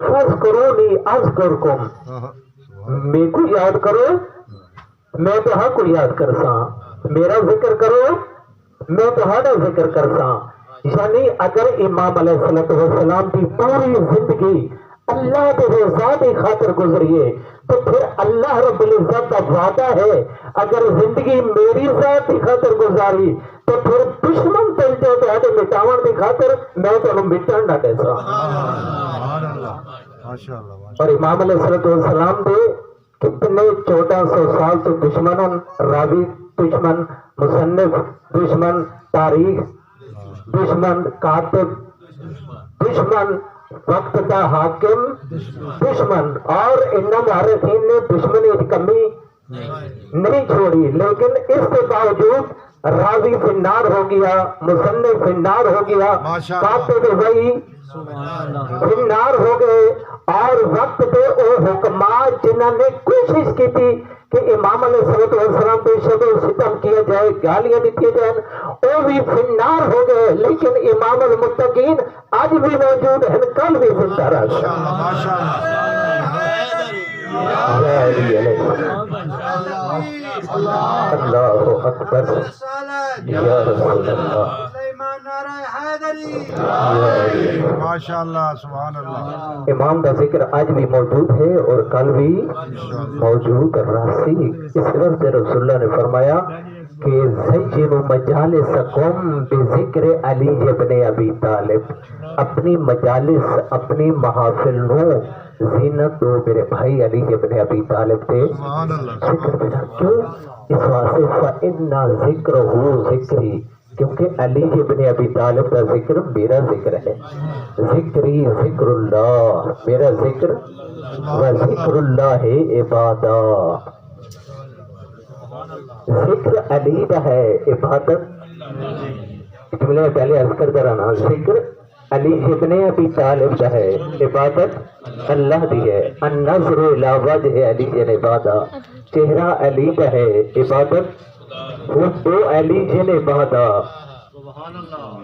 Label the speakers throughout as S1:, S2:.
S1: فذکرونی اذکرکم، میں کو یاد کرو میں تہاں کو یاد کرساں، میرا ذکر کرو میں تہاڈا ذکر کرساں۔ یعنی اگر امام علیہ السلام کی پوری زندگی اللہ کے رضا کی خاطر گزریے تو پھر اللہ رب العزت کا وعدہ ہے اگر زندگی میری ذات کی خاطر گزاری تو پھر دشمن چلتے تو مٹاون کی خاطر میں تو مٹن نہ کیسا۔ اور امام علیہ السلام نے کتنے 1400 سال تو دشمنن، راوی دشمن، مصنف دشمن، تاریخ دشمن، کاتب دشمن، وقت کا حاکم دشمن، اور ان مورخین نے دشمنی کی کمی نہیں چھوڑی، لیکن اس کے باوجود راوی فنار ہو گیا، مصنف فنار ہو گیا، کاتب وہی فنار ہو گئے، اور وقت پہ وہ حکمات جنہوں نے کوشش کی تھی کہ امام علیہ السلام پہ شب و ستم کیا جائے، گالیاں دیتی جائیں، وہ بھی فنار ہو گئے، لیکن امام المتقین آج بھی موجود ہیں، کل بھی زندہ رہا۔ اللہ اکبر یا رسول اللہ،
S2: ماشاءاللہ، سبحان اللہ۔
S1: امام کا ذکر آج بھی موجود ہے اور کل بھی موجود راسی۔ اس وقت رسول اللہ نے فرمایا کہ زینوا مجالسکم بذکر علی ابن ابی طالب، اپنی مجالس اپنی محافل نو زینت دو میرے بھائی علی ابن ابی طالب تھے ذکر بنا۔ کیوں؟ اس واسطے فَإِنَّ ذِكْرَهُ ذِكْرِي، کیونکہ علی ابن ابی طالب کا ذکر میرا ذکر ہے، ذکری ذکر اللہ، میرا ذکر و ذکر اللہ عبادہ، ذکر علی کا ہے، عبادت جملے پہلے عرض کرتا رہنا، ذکر علی ابن ابی طالب کا ہے، عبادت اللہ دی ہے، النظر الی وجہ علی عبادہ، چہرہ علی کا ہے، عبادت وہ علی جن عبادہ۔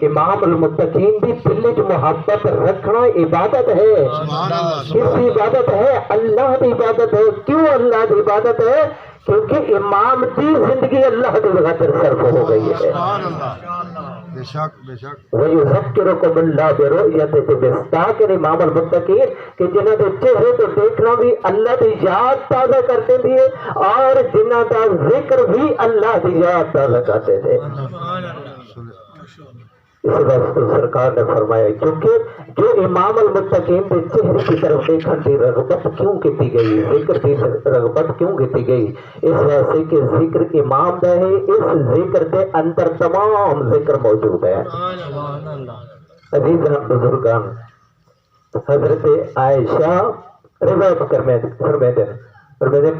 S1: امام المتقین بھی دل کی محبت رکھنا عبادت ہے، کس کی عبادت ہے؟ اللہ کی عبادت ہے۔ کیوں اللہ کی عبادت ہے؟ کیونکہ امام کی زندگی اللہ کے خاطر صرف ہو گئی ہے۔
S2: بے شک بے شک۔
S1: وَيُذَكِّرُكُمُ اللَّهُ بِرُؤْيَتِهِ، مستاقر امام المتقین کہ جنہوں کے چہرے تو دیکھنا بھی اللہ کی یاد تازہ کرتے تھے اور جنہوں کا ذکر بھی اللہ کی یاد تازہ کرتے تھے۔ اس وقت سرکار نے فرمایا کیونکہ جو امام المتقین کے چہرے کی طرف دیکھنے کی رغبت کیوں کی گئی، ذکر کی رغبت کیوں کی گئی؟ اس واسطے کہ ذکر امام کا ہے، اس ذکر کے اندر تمام ذکر موجود ہے۔ عزیزان بزرگان، حضرت عائشہ روایت فرماتے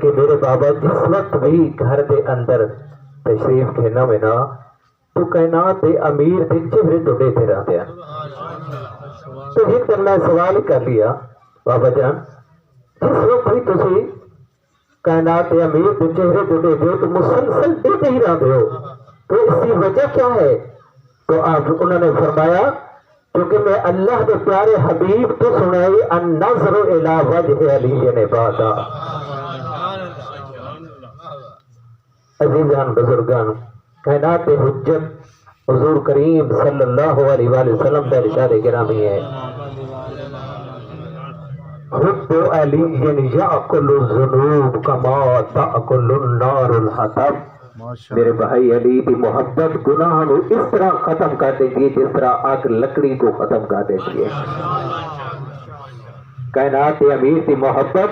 S1: کہ میرے بابا جس وقت بھی گھر کے اندر تشریف کھینا میں نا تو کائنات دے امیر دے چہرے تو دیتے رہتے ہیں۔ تو ایک دن میں سوال کر لیا، بابا جان جس وقت بھی تسی کائنات دے امیر دے چہرے تو دیتے ہو تو مسلسل دیتے ہی رہتے ہو، تو اس کی وجہ کیا ہے؟ تو انہوں نے فرمایا کیونکہ میں اللہ کے پیارے حبیب تو سنائی النظر الی وجہ علی عبادہ۔ عزیزان بزرگان، کائنات حجت حضور کریم صلی اللہ علیہ وآلہ وسلم کا ارشاد گرامی ہے، حب علی یأکل الذنوب کما تأکل النار الحطب۔ میرے بھائی علی کی محبت گناہ کو اس طرح ختم کر دیتی ہے جس طرح آگ لکڑی کو ختم کر دیتی ہے۔ کائنات امیر کی محبت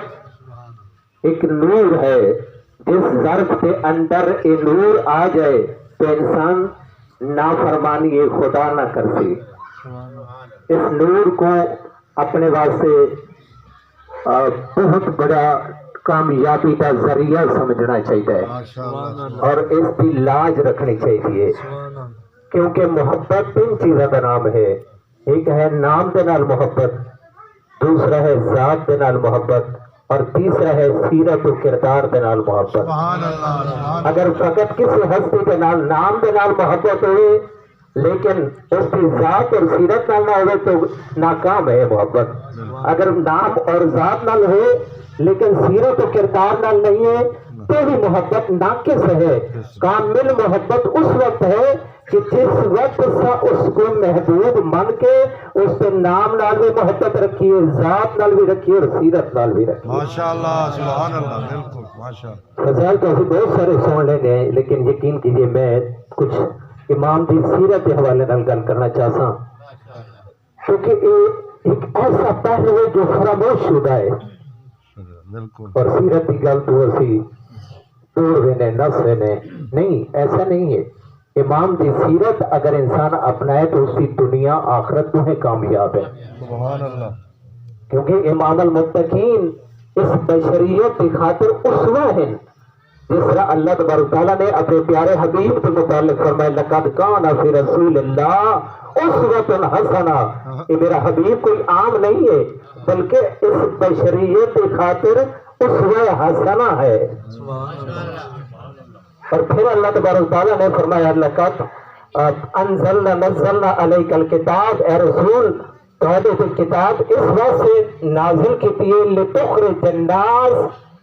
S1: ایک نور ہے، جس ظرف کے اندر یہ نور آ جائے تو انسان نافرمانی خدا نہ کرتی۔ اس نور کو اپنے واسطے بہت بڑا کامیابی کا ذریعہ سمجھنا چاہیے اور اس کی لاج رکھنی چاہیے، کیونکہ محبت تین چیزوں کا نام ہے، ایک ہے نام کے نال محبت، دوسرا ہے ذات کے نال محبت، اور تیسرا ہے سیرت و کردار کے نال محبت۔ اگر فقط کسی ہستی کے نال نام کے نال محبت ہوئے لیکن اس کی ذات اور سیرت نال نہ ہوئے تو ناکام ہے محبت. اگر نام اور ذات نال ہو لیکن سیرت و کردار نال نہیں ہے تو بھی محبت ناقص ہے. کامل محبت اس وقت ہے کہ جس وقت اس کو محبوب من کے اس کے نام نال بھی محبت رکھیے, ذات نال بھی رکھیے اور سیرت نال بھی رکھیے.
S2: ماشاءاللہ سبحان اللہ بالکل ماشاءاللہ.
S1: فضائل تو ایسے بہت سارے سن لینے ہیں لیکن یقین کیجیے میں کچھ امام کی سیرت کے حوالے نال گل کرنا چاہتا ہوں کیونکہ یہ ایک ایسا پہلو ہے جو فراموش شدہ ہے
S2: بالکل.
S1: اور سیرت کی گل تو اسی توڑ دینے نس دینے نہیں, ایسا نہیں ہے. امام کی سیرت اگر انسان اپنائے تو اس کی دنیا آخرت میں کامیاب ہے.
S2: سبحان اللہ.
S1: کیونکہ امام المتقین اس بشریت کی خاطر اسوہ ہیں. جس طرح اللہ تبارک تعالیٰ نے اپنے پیارے حبیب کے متعلق فرمایا لقد کان فی رسول اللہ اسوۃ حسنہ. یہ میرا حبیب کوئی عام نہیں ہے بلکہ اس بشریت کی خاطر اسوہ حسنہ ہے. اور پھر اللہ تبارک تعالیٰ نے فرمایا لقد انزلنا نزلنا علیک الکتاب, اے رسول تمہارے کو کتاب اس واسطے نازل کی ہے لتخرج الناس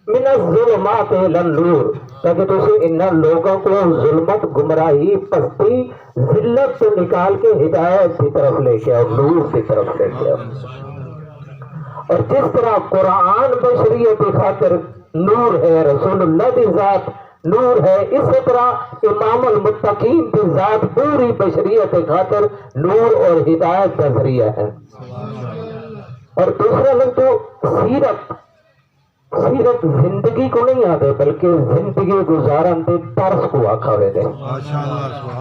S1: من الظلمات الى النور, تاکہ تجھے ان لوگوں کو ظلمت, گمراہی, پستی, ذلت سے نکال کے ہدایت کی طرف لے کے اور نور کی طرف لے کے. اور جس طرح قرآن بشریت کی خاطر نور ہے, رسول اللہ کی ذات نور ہے, اسی طرح امام المتقین کی ذات پوری بشریت کی خاطر نور اور ہدایت کا ذریعہ ہے. اور دوسرا لگ تو سیرت زندگی کو نہیں آتے بلکہ زندگی گزارن دے طرز کو آکھا ہوئے دے.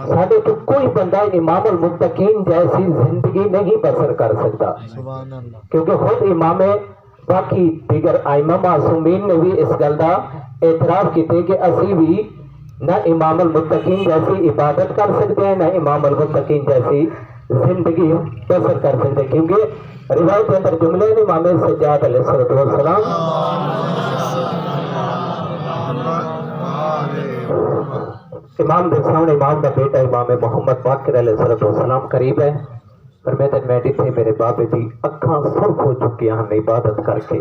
S1: ساڑھے تو کوئی بندہ امام المتقین جیسی زندگی نہیں بسر کر سکتا کیونکہ خود امام باقی دیگر ائمہ معصومین نے بھی اس گل دا اعتراف کیتے کہ اسی بھی نہ امام المتقین جیسی عبادت کر سکتے ہیں نہ امام المتقین جیسی زندگی بسر کر سکتے, کیونکہ روایت کے اندر جملے نے امام سجاد علیہ السلام امام کے سامنے امام کا بیٹا امام محمد باقر علیہ السلام قریب ہے. پر میں جتنے میرے بابے دی اکھاں سرخ ہو چکی ہیں عبادت کر کے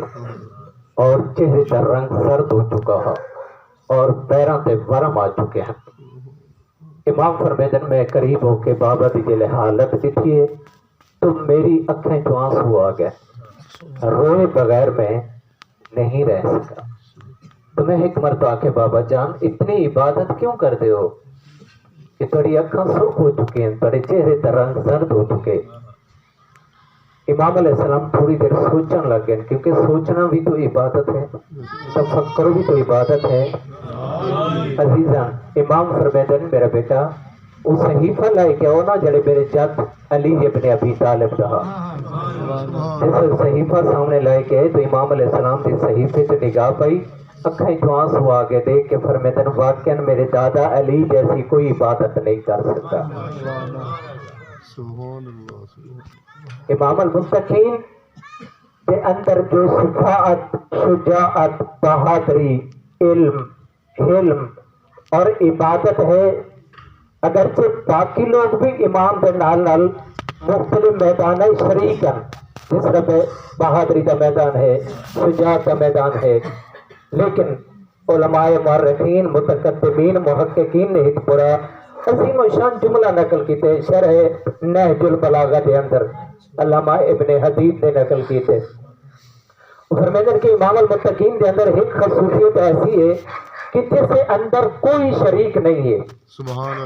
S1: اور چہرے کا رنگ زرد ہو چکا ہے اور پیراں تے ورم آ چکے ہیں. امام فرمیدن میں قریب ہو کے بابا دی جلے حالت دیکھی ہے تو میری اکھیں تو آنسو آ گئے, روئے بغیر میں نہیں رہ سکا. تو میں ایک مرتبہ کے بابا جان اتنی عبادت کیوں کرتے ہو کہ تھوڑی اکھاں سرخ ہو چکی ہیں, تھوڑے چہرے کا رنگ زرد ہو چکے. امام علیہ السلام تھوڑی دیر سوچن لگ گئے کیونکہ سوچنا بھی تو عبادت ہے, تفکر بھی تو عبادت ہے. عزیزان امام فرمیدن میرا بیٹا وہ صحیفہ لائے کہ ہونا جڑے میرے جد علی ابن ابی طالب رہا. جس صحیفہ سامنے لائے کے تو امام علیہ السلام کی صحیفے سے نگاہ پائی, اکھیں تو آنسو آگے دیکھ کے فرمیدن واقعاً میرے دادا علی جیسی کوئی عبادت نہیں کر سکتا. امام المتقین کے اندر جو شفاعت, شجاعت, بہادری, علم, حلم اور عبادت ہے, اگرچہ باقی لوگ بھی امام کے نال نال مختلف میدان شریک ہیں, جس طرح بہادری کا میدان ہے, شجاعت کا میدان ہے, لیکن علماء مورخین, متقدمین, محققین نے ایک بڑا عظیم و شان جملہ نقل کیتے شرح نہج البلاغہ کے اندر علامہ ابن حدید نے نقل کیتے. فرمیدن کہ امام المتقین کے اندر ایک خصوصیت ایسی ہے کہ جس کے اندر کوئی شریک نہیں ہے,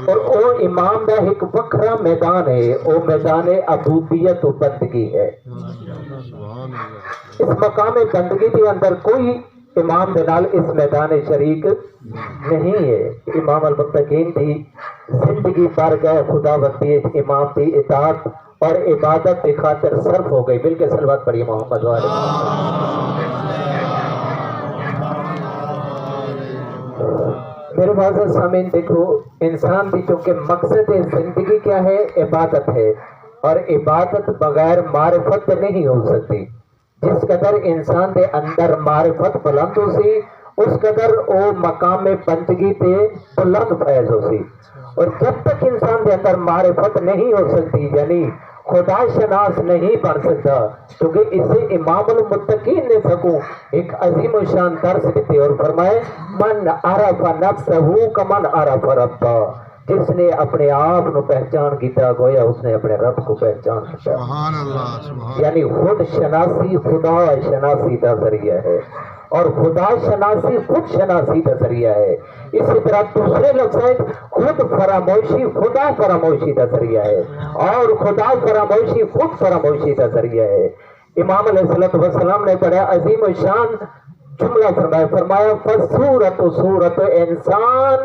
S1: اور وہ امام کا ایک وکھرا میدان ہے, وہ میدان عبودیت و بندگی ہے. اس مقام بندگی کے اندر کوئی امام کے نال اس میدان شریک نہیں ہے. امام المتقین کی زندگی پر گئے خدا وقتی امام کی اطاعت اور عبادت کی خاطر صرف ہو گئی. مل کے صلوات پڑھیے محمد والے. میرے معزز سامعین دیکھو, انسان کی چونکہ مقصد زندگی کیا ہے, عبادت ہے, اور عبادت بغیر معرفت نہیں ہو سکتی. جس قدر انسان دے اندر معرفت بلند ہو سی اس قدر او مقام بندگی تے بلند فیض ہو سی, اور جب تک انسان کے اندر معرفت نہیں ہو سکتی یعنی خدا شناس نہیں بن سکتا، کیونکہ اسے امام المتقین نے سکوں ایک عظیم و شان درس دیتے اور فرمائے من عرف نفسہ کمن عرف ربہ، جس نے اپنے آپ کو پہچان کیتا گویا اس نے اپنے رب کو پہچان کیتا۔
S2: سبحان اللہ سبحان
S1: یعنی خود شناسی خدا شناسی کا ذریعہ ہے اور خدا شناسی خود شناسی کا ذریعہ ہے۔ اسی طرح دوسرے لفظ ہے خود فراموشی خدا فراموشی کا ذریعہ ہے اور خدا فراموشی خود فراموشی کا ذریعہ ہے۔ امام علیہ السلام نے بڑا عظیم و شان جملہ فرمایا فصورت صورت انسان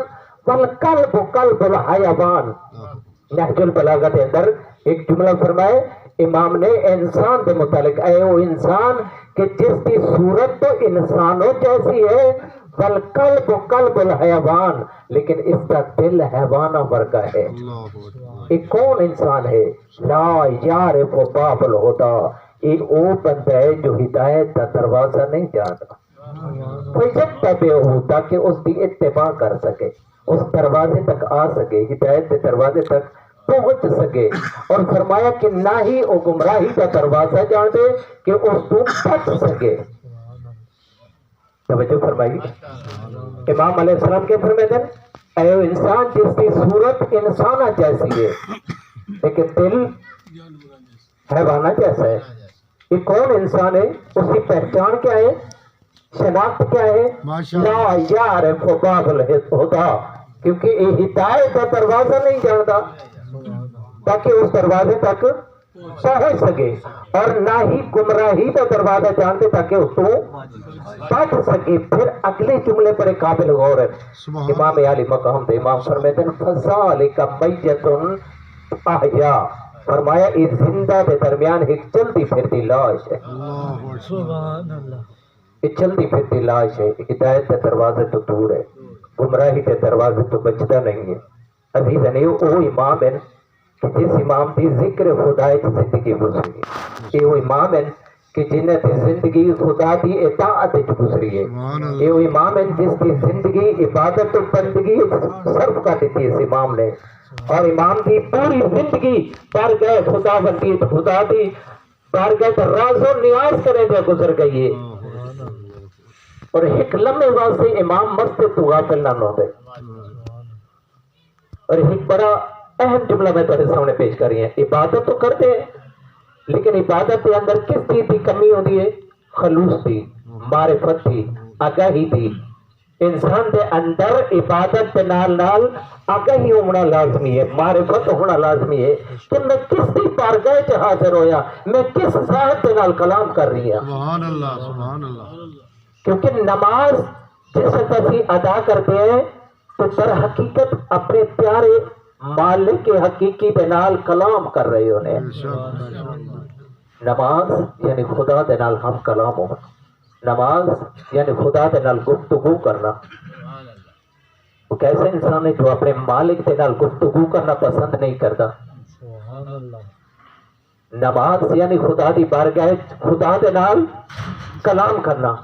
S1: والقلب قلب الحیوان۔ نہج البلاغہ کے اندر ایک جملہ فرمائے امام نے انسان کے متعلق، اے وہ انسان کہ جس کی صورت تو انسانوں جیسی ہے، والقلب قلب الحیوان، لیکن اس کا دل حیوانوں ورگا ہے۔
S2: اللہ
S1: یہ کون انسان ہے؟ لا یعرف باب الہدی، یہ وہ بندہ ہے جو ہدایت کا دروازہ نہیں جانتا، فیتبعہ تاکہ اس کی اتباع کر سکے، اس دروازے تک آ سکے، ہدایت کے دروازے تک پہنچ سکے۔ اور فرمایا کہ نہ ہی وہ گمراہی کا دروازہ جانے کہ اس کو بچ سکے۔ توجہ فرمائی، امام علیہ السلام کے فرمائے اے انسان جس کی صورت انسانہ جیسی ہے لیکن دل حیوانہ جیسا ہے۔ یہ کون انسان ہے؟ اس کی پہچان کیا ہے؟ شناخت کیا ہے؟ لا یعرف باب الہدی، کیونکہ یہ ہدایت کا دروازہ نہیں جانتا تاکہ اس دروازے تک پہنچ سکے، اور نہ ہی گمراہی کا دروازہ جانتے تاکہ اس کو بچ سکے۔ پھر اگلے جملے پر ایک قابل غور ہے، امام عالی مقام تھے، امام فرماتے ہیں فذالک میت احیا، فرمایا اس زندہ کے درمیان ایک چلتی پھرتی لاش ہے،
S2: سبحان
S1: ایک چلتی پھرتی لاش ہے، ہدایت کے دروازے تو دور ہے، گمراہی کے دروازے تو بچتا نہیں ہے۔ عزیز نے وہ امام ہے کہ جس امام کی ذکر خدا کی زندگی گزری ہے، یہ وہ امام ہے کہ جنہیں کی زندگی خدا کی اطاعت گزری ہے، یہ وہ امام ہے جس کی زندگی عبادت و بندگی صرف کر دیتی ہے اس امام نے، اور امام کی پوری زندگی بارگاہ خدا بندی خدا کی بارگاہ راز و نیاز کرے جو گزر گئی ہے۔ اور ایک لمحے واسطے امام مسجد تو غافل نہ ہوتے۔ اور ایک بڑا اہم جملہ میں تمہارے سامنے پیش کر رہی ہیں، عبادت تو کرتے ہیں لیکن عبادت کے اندر کس چیز کی کمی ہوتی ہے؟ خلوص تھی، معرفت تھی، آگاہی تھی۔ انسان کے اندر عبادت کے نال نال آگاہی ہونا لازمی ہے، معرفت ہونا لازمی ہے کہ میں کس کی بارگاہ چ حاضر ہویا، میں کس ذات کے نال کلام کر رہی ہوں۔
S2: سبحان اللہ سبحان اللہ۔
S1: کیونکہ نماز جس اسی ادا کرتے ہیں تو در حقیقت اپنے پیارے مالک کے حقیقی دے نال کلام کر رہے ہونے۔ نماز یعنی خدا دے نال ہم کلام ہونا، نماز یعنی خدا دے نال گفتگو کرنا۔ وہ کیسے انسان ہے جو اپنے مالک دے نال گفتگو کرنا پسند نہیں کرتا؟ نماز یعنی خدا دی بارگاہ خدا دے نال کلام کرنا۔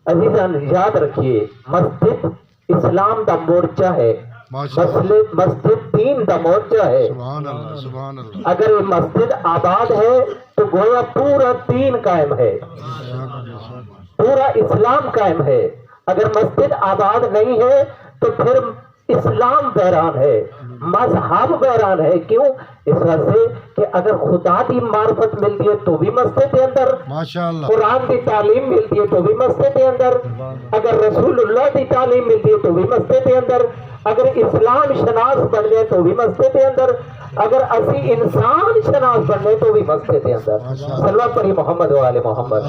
S1: عزیزان یاد رکھیے، مسجد اسلام دا مورچہ ہے، مسجد دین دا مورچہ ہے۔
S2: سبحان اللہ سبحان اللہ۔
S1: اگر یہ مسجد آباد ہے تو گویا پورا دین قائم ہے، پورا اسلام قائم ہے۔ اگر مسجد آباد نہیں ہے تو پھر اسلام بحران ہے، مذہب بحران ہے۔ کیوں؟ اس وجہ سے کہ اگر خدا کی معرفت ملتی ہے تو بھی مسجد کے اندر،
S2: ماشاءاللہ
S1: قرآن کی تعلیم ملتی ہے تو بھی مسجد کے اندر، اگر رسول اللہ کی تعلیم ملتی ہے تو بھی مسجد کے اندر، اگر اسلام شناس بن جائے تو بھی مسجد کے اندر، اگر اسی انسان شناس بن جائے تو بھی مسجد کے اندر۔ صلوات پڑھی محمد و آل محمد۔